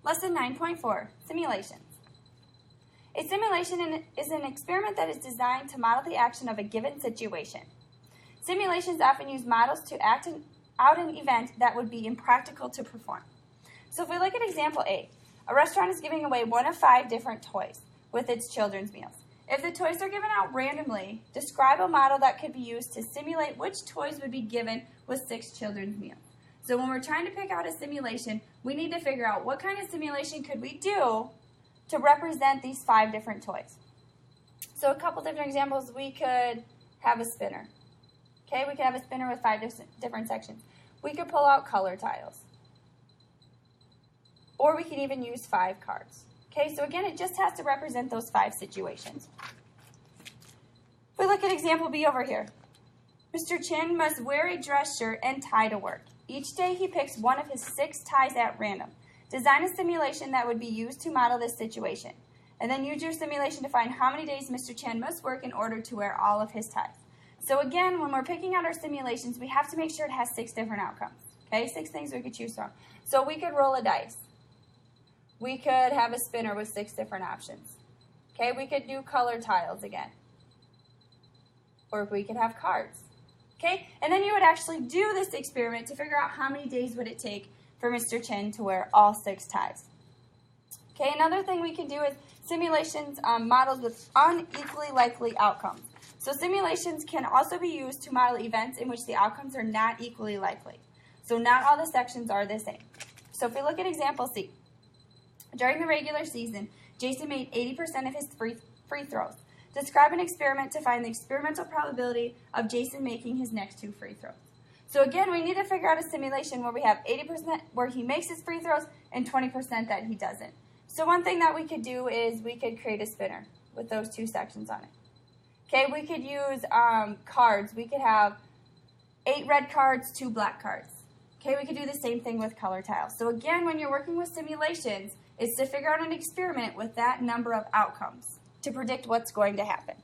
Lesson 9.4, Simulations. A simulation is an experiment that is designed to model the action of a given situation. Simulations often use models to act out an event that would be impractical to perform. So if we look at example A, a restaurant is giving away one of 5 different toys with its children's meals. If the toys are given out randomly, describe a model that could be used to simulate which toys would be given with 6 children's meals. So when we're trying to pick out a simulation, we need to figure out what kind of simulation could we do to represent these 5 different toys. So a couple different examples, we could have a spinner. Okay, we could have a spinner with 5 different sections. We could pull out color tiles. Or we could even use 5 cards. Okay, so again, it just has to represent those 5 situations. If we look at example B over here, Mr. Chin must wear a dress shirt and tie to work. Each day he picks one of his 6 ties at random. Design a simulation that would be used to model this situation. And then use your simulation to find how many days Mr. Chin must work in order to wear all of his ties. So again, when we're picking out our simulations, we have to make sure it has 6 different outcomes. Okay, 6 things we could choose from. So we could roll a dice. We could have a spinner with 6 different options. Okay, we could do color tiles again. Or we could have cards. Okay, and then you would actually do this experiment to figure out how many days would it take for Mr. Chin to wear all 6 ties. Okay, another thing we can do is simulations models with unequally likely outcomes. So simulations can also be used to model events in which the outcomes are not equally likely. So not all the sections are the same. So if we look at example C, during the regular season, Jason made 80% of his free throws. Describe an experiment to find the experimental probability of Jason making his next 2 free throws. So again, we need to figure out a simulation where we have 80% where he makes his free throws and 20% that he doesn't. So one thing that we could do is we could create a spinner with those 2 sections on it. Okay, we could use cards. We could have 8 red cards, 2 black cards. Okay, we could do the same thing with color tiles. So again, when you're working with simulations, it's to figure out an experiment with that number of outcomes to predict what's going to happen.